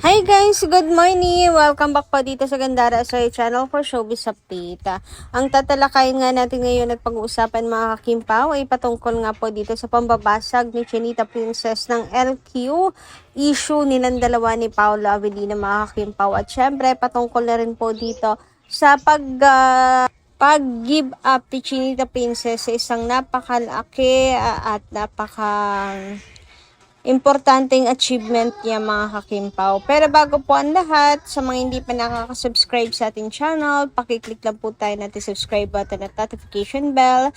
Hi guys! Good morning! Welcome back po dito sa Gandara Asoy Channel for Showbiz Update. Ang tatalakayin nga natin ngayon at pag-uusapan mga kakimpaw ay patungkol nga po dito sa pambabasag ni Chinita Princess ng LQ issue nilang dalawa ni Paolo Avellino mga kakimpaw. At syempre patungkol na rin po dito sa pag-give up ni Chinita Princess sa isang napakalaki at importanteng achievement niya mga kakimpaw. Pero bago po ang lahat, sa mga hindi pa nakaka-subscribe sa ating channel, pakiclick lang po tayo natin subscribe button at notification bell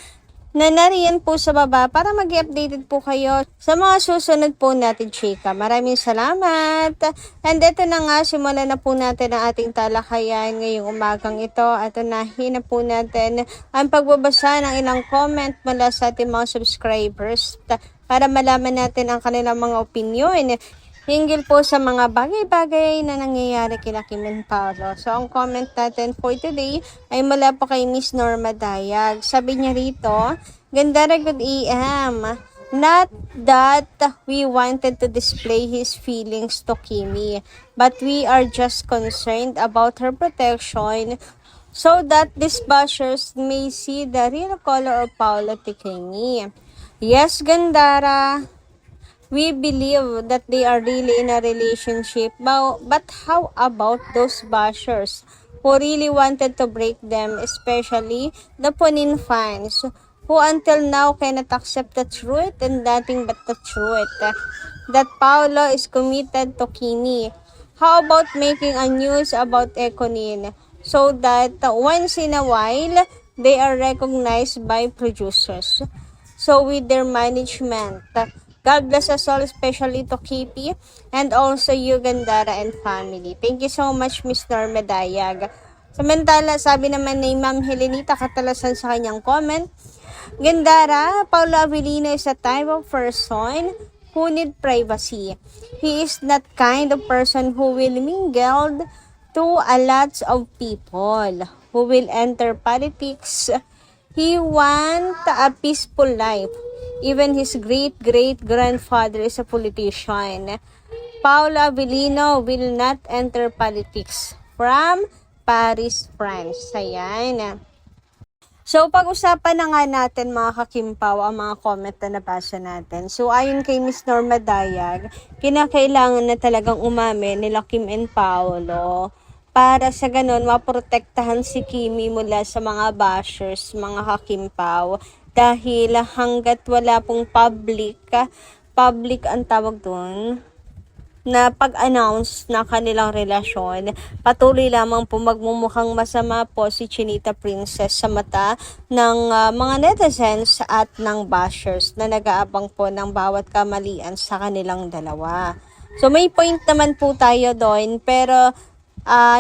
na nariyan po sa baba para mag-updated po kayo sa mga susunod po natin chika. Maraming salamat! And ito na nga, simulan na po natin ang ating talakayan ngayong umagang ito at unahin na po natin ang pagbabasa ng ilang comment mula sa ating mga subscribers para malaman natin ang kanilang mga opinyon hinggil po sa mga bagay-bagay na nangyayari kina Kim and Paolo. So, ang comment natin for today ay mula po kay Miss Norma Dayag. Sabi niya rito, Gandara good AM. Not that we wanted to display his feelings to Kimi, but we are just concerned about her protection so that these bashers may see the real color of Paolo to Kimi. Yes, Gandara. We believe that they are really in a relationship. But how about those bashers who really wanted to break them, especially the Punin fans, who until now cannot accept the truth and nothing but the truth, that Paolo is committed to Kimi. How about making a news about Ekonin so that once in a while, they are recognized by producers? So with their management, God bless us all, especially to KP and also you, Gandara and family. Thank you so much, Miss Norma Dayag. Samantala, sabi naman ni Ma'am Helenita Catalasan sa kanyang comment, Gandara, Paolo Avellino is a type of person who need privacy. He is that kind of person who will mingle to a lot of people, who will enter politics. He wants a peaceful life. Even his great-great-grandfather is a politician. Paolo Avellino will not enter politics. From Paris, France. Ayan. So, pag-usapan na nga natin mga kakimpaw ang mga comment na nabasa natin. So, ayon kay Miss Norma Dayag, kinakailangan na talagang umamin nila Kim and Paolo para sa ganun maprotektahan si Kimi mula sa mga bashers, mga kakimpaw. Dahil hanggat wala pong public ang tawag doon, na pag-announce na kanilang relasyon, patuloy lamang po magmumukhang masama po si Chinita Princess sa mata ng mga netizens at ng bashers na nag-aabang po ng bawat kamalian sa kanilang dalawa. So may point naman po tayo doon, pero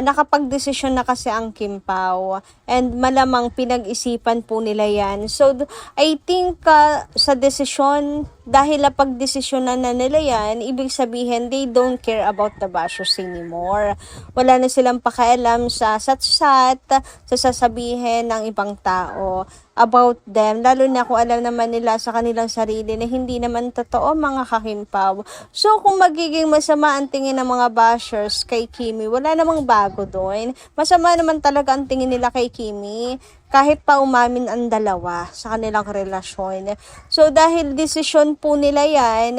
nakapag-desisyon na kasi ang Kim Pao and malamang pinag-isipan po nila yan. So, I think sa desisyon, dahil napag-desisyon na nila yan, ibig sabihin, they don't care about the bashers anymore. Wala na silang pakialam sa sat-sat, sa sasabihin ng ibang tao about them, lalo na kung alam naman nila sa kanilang sarili na hindi naman totoo mga kakimpaw. So, kung magiging masama ang tingin ng mga bashers kay Kimi, wala namang bago doon. Masama naman talaga ang tingin nila kay Kimi, kahit pa umamin ang dalawa sa kanilang relasyon. So, dahil desisyon po nila yan,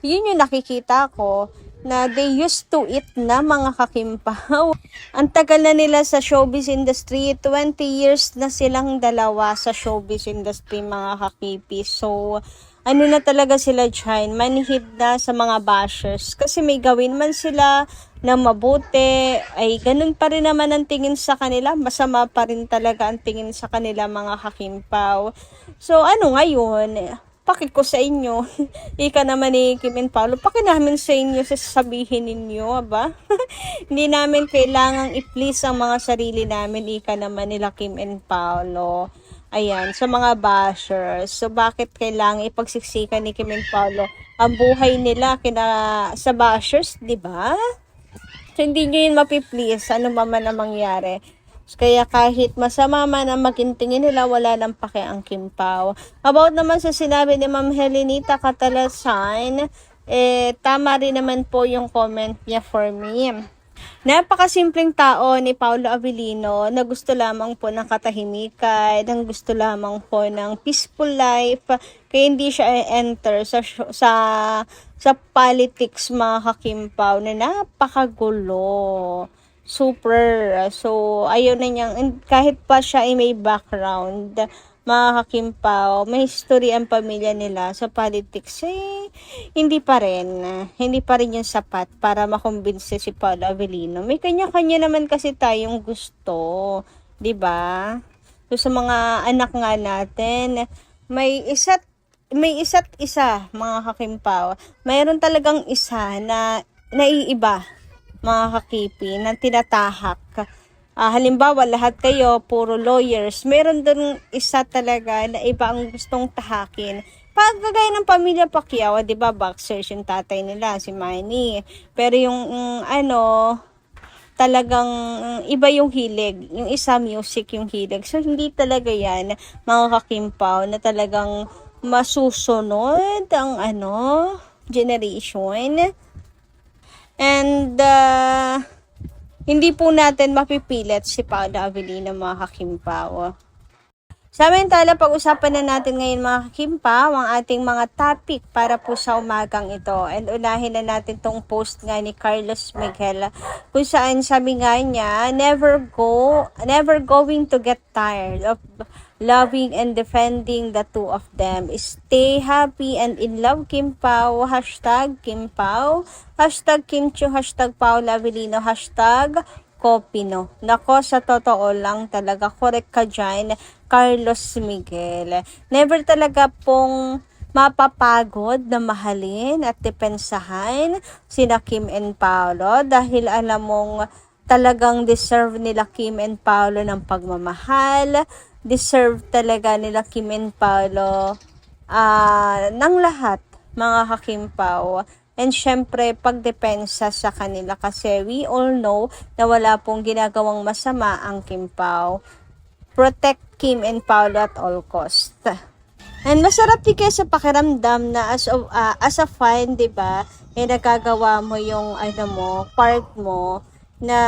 yun yung nakikita ko, na they used to it na mga kakimpaw. Ang tagal na nila sa showbiz industry, 20 years na silang dalawa sa showbiz industry mga kakipi. So, ano na talaga sila dyan, manhid na sa mga bashers. Kasi may gawin man sila na mabuti, ay ganun pa rin naman ang tingin sa kanila. Masama pa rin talaga ang tingin sa kanila mga kakimpaw. So, ano ngayon? Paki ko sa inyo. Ika naman ni Kim and Paolo, paki namin sa inyo sasabihin ninyo, ba? Hindi namin kailangang i-please ang mga sarili namin. Ika naman nila Kim and Paolo. Ayan, sa mga bashers. So, bakit kailangan ipagsiksikan ni Kim and Paolo ang buhay nila sa bashers, di ba? So, hindi nyo yun mapiplease. Ano man ang mangyari. Kaya kahit masama man ang maging tingin nila, wala nang pake ang Kim Pao. About naman sa sinabi ni Ma'am Helenita Catalasan tama rin naman po yung comment niya for me. Napakasimpleng tao ni Paolo Avellino na gusto lamang po ng katahimikan, ng gusto lamang po ng peaceful life, kaya hindi siya enter sa politics mga kakimpaw na napakagulo. Super. So, ayun na niyang, kahit pa siya ay may background, mga kakimpaw, may history ang pamilya nila sa politics, hindi pa rin. Hindi pa rin yung sapat para makumbinse si Paolo Avellino. May kanya-kanya naman kasi tayong gusto. 'Di ba? So, sa mga anak nga natin, may isa't isa, mga kakimpaw. Mayroon talagang isa na naiiba, mga kakipi, na tinatahak. Halimbawa, lahat kayo, puro lawyers. Meron dun isa talaga na iba ang gustong tahakin. Pagkagaya ng pamilya Pacquiao, di ba, boxers yung tatay nila, si Manny. Pero yung, talagang iba yung hilig. Yung isa, music yung hilig. So, hindi talaga yan, mga kakimpaw, na talagang masusunod ang, generation. And, hindi po natin mapipilit si Paolo Avellino, mga kakimpaw. Samantala, pag-usapan na natin ngayon, mga kakimpaw, ang ating mga topic para po sa umagang ito. And unahin na natin tong post nga ni Carlos Miguel, kung saan sabi nga niya, never going to get tired of loving and defending the two of them. Stay happy and in love, Kim Pao. Hashtag Kim Pao. Hashtag Kim Chu. Hashtag Paolo Avellino. Hashtag Kopino. Nako, sa totoo lang talaga, correct ka dyan, Carlos Miguel. Never talaga pong mapapagod na mahalin at depensahan sina Kim and Paolo dahil alam mong talagang deserve nila Kim and Paolo ng pagmamahal. Deserve talaga nila Kim and Paolo ng lahat, mga kakimpaw. And syempre, pagdepensa sa kanila kasi we all know na wala pong ginagawang masama ang Kim Pao. Protect Kim and Paolo at all cost. And masarap din kayo sa pakiramdam na as a fan, 'di ba? Nagagawa mo yung part mo na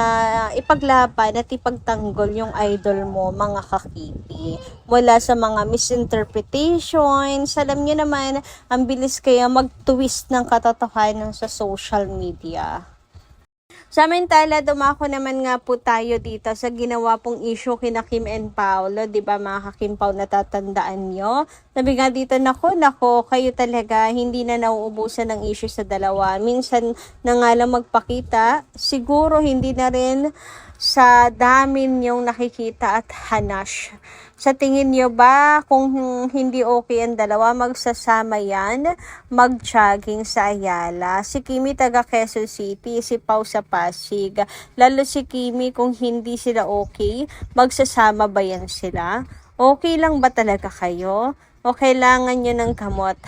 ipaglaban at ipagtanggol yung idol mo, mga kakipi. Mula sa mga misinterpretations, alam niyo naman, ang bilis kaya mag-twist ng katotohanan sa social media. Samantala, dumako naman nga po tayo dito sa ginawa pong issue kina Kim and Paolo, 'di ba, mga kakimpaw, natatandaan nyo? Sabi nga dito, nako, kayo talaga hindi na nauubusan ng issue sa dalawa. Minsan na nga lang magpakita, siguro hindi na rin sa dami niyong nakikita at hanash. Sa tingin niyo ba, kung hindi okay ang dalawa, magsasama yan, mag-jogging sa Ayala? Si Kimi taga Quezon City, si Pau sa Pasig. Lalo si Kimi, kung hindi sila okay, magsasama ba yan sila? Okay lang ba talaga kayo? O kailangan nyo ng gamot?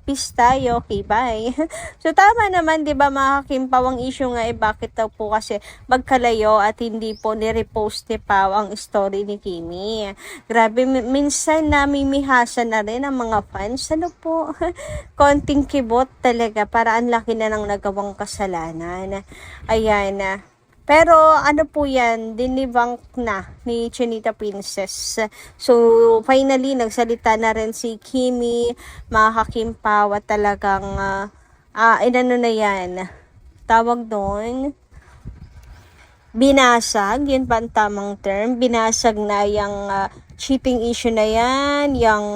Peace tayo. Okay, bye. So, tama naman, di ba, mga kakimpaw, ang issue nga bakit daw po kasi magkalayo at hindi po ni-repost ni Pao ang story ni Kimi. Grabe, minsan namimihasan na rin ang mga fans. Ano po? Konting kibot talaga para ang laki na ng nagawang kasalanan. Ayan na. Pero ano po yan, dinibunk na ni Chinita Princess. So finally, nagsalita na rin si Kimi, mga kakimpaw, at talagang inano na yan, tawag doon, binasag, yun ba ang tamang term? Binasag na yung cheating issue na yan, yung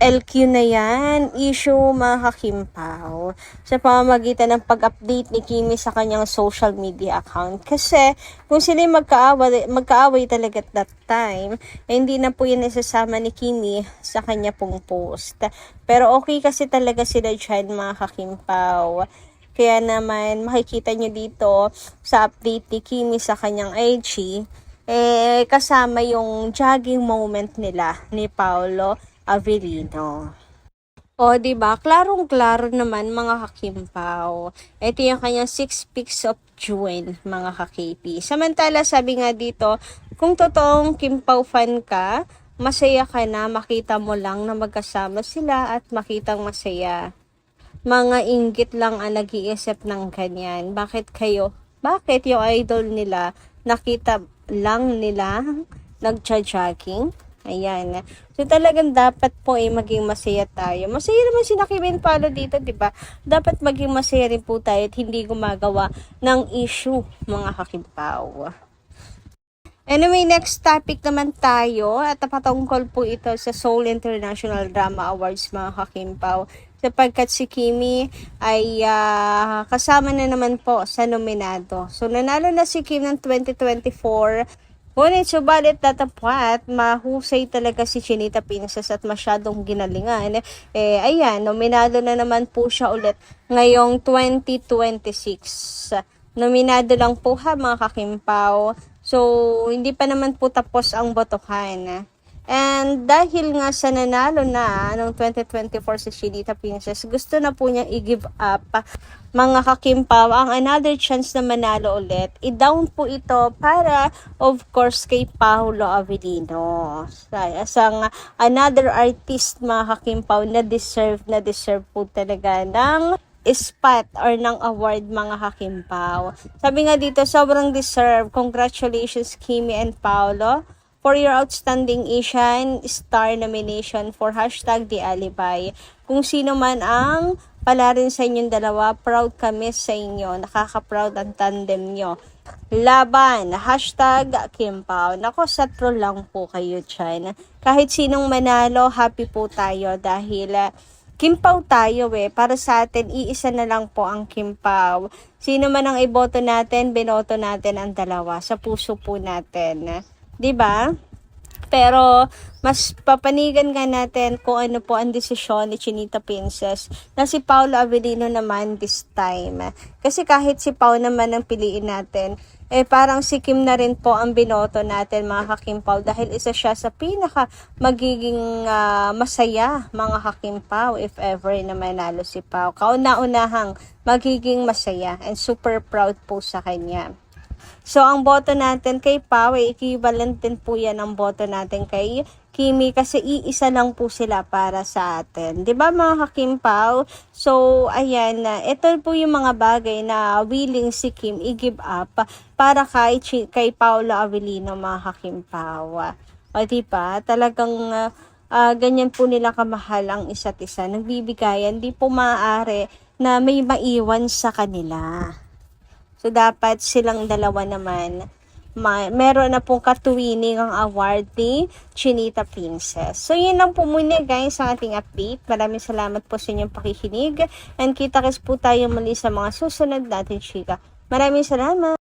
LQ na yan, issue, mga kakimpaw, sa pamamagitan ng pag-update ni Kimi sa kanyang social media account. Kasi kung sila magkaaway talaga at that time, hindi na po yan isasama ni Kimi sa kanya pong post. Pero okay kasi talaga sila dyan, mga kakimpaw. Kaya naman, makikita nyo dito sa update ni Kimi sa kanyang IG, kasama yung jogging moment nila ni Paolo Avellino. O, diba? Klarong-klaro naman, mga kakimpaw. Ito yung kanyang 6 pics of June, mga kakipi. Samantala, sabi nga dito, kung totoong Kimpaw fan ka, masaya ka na, makita mo lang na magkasama sila at makitang masaya. mga inggit lang ang nag-iisip ng ganyan. Bakit yung idol nila, nakita lang nila nagja-jogging? Ayan. So, talagang dapat po maging masaya tayo. Masaya naman si Kim and Paolo dito, di ba? Dapat maging masaya rin po tayo at hindi gumagawa ng issue, mga kakimpaw. Anyway, next topic naman tayo at patungkol po ito sa Seoul International Drama Awards, mga kakimpaw, sapagkat si Kimi ay kasama na naman po sa nominado. So, nanalo na si Kim ng 2024. Ngunit subalit datapwat, mahusay talaga si Chinita Princess at masyadong ginalingan. Ayan, nominado na naman po siya ulit ngayong 2026. Nominado lang po ha, mga kakimpaw. So, hindi pa naman po tapos ang botohan. And dahil nga sa nanalo na noong 2024 si Chinita Princess, gusto na po niya i-give up, mga kakimpaw, ang another chance na manalo ulit. I-down po ito para, of course, kay Paolo Avellino. As ang another artist, mga kakimpaw, na deserve po talaga ng spot or ng award, mga kakimpaw. Sabi nga dito, sobrang deserve. Congratulations, Kimi and Paolo, for your outstanding Asian Star nomination for #TheAlibay. Kung sino man ang pala rin sa inyong dalawa, proud kami sa inyo. Nakaka-proud ang tandem nyo. Laban, #Kimpao. Nako, sa troll lang po kayo dyan. Kahit sinong manalo, happy po tayo dahil Kimpao tayo Para sa atin, iisa na lang po ang Kimpao. Sino man ang iboto natin, binoto natin ang dalawa. Sa puso po natin. 'Di ba? Pero mas papanigan nga natin kung ano po ang desisyon ni Chinita Princess na si Paolo Avellino naman this time. Kasi kahit si Pao naman ang piliin natin, parang si Kim na rin po ang binoto natin, mga kakimpaw, dahil isa siya sa pinaka magiging masaya, mga kakimpaw, if ever na manalo si Pao. Kauna-unahang magiging masaya and super proud po sa kanya. So, ang boto natin kay Pao, equivalent din po yan ang boto natin kay Kimi kasi iisa lang po sila para sa atin. 'Di ba, mga kakimpaw? So, ayan, ito po yung mga bagay na willing si Kim i-give up para kay Paolo Avellino, mga kakimpaw. O, diba? Talagang ganyan po nila kamahal ang isa't isa. Nagbibigayan, di po maaari na may maiwan sa kanila. So, dapat silang dalawa naman, meron na pong katuwining ang award ni Chinita Princess. So, yun lang po muna guys ang ating update. Maraming salamat po sa inyong pakikinig. And kita-kits po tayo muli sa mga susunod natin chika. Maraming salamat!